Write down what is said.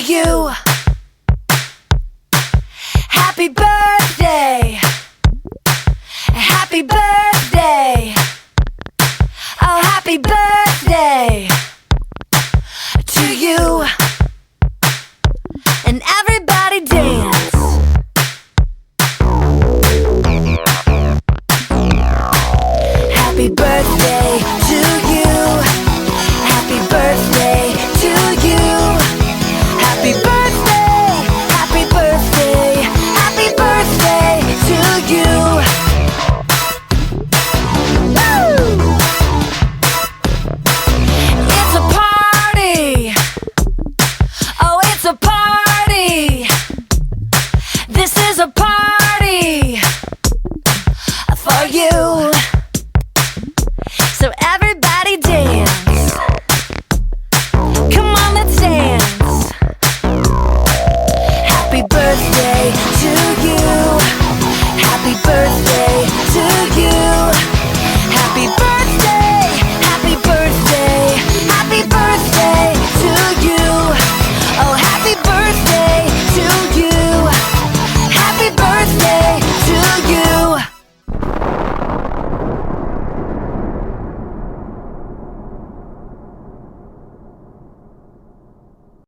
you. Happy birthday. Happy birthday. Oh, happy birthday to you. And everybody dance. Happy birthday to you. Happy birthday to you. Happy birthday. Happy birthday. Happy birthday to you. Woo! It's a party. Oh, it's a party. This is a party for you. So every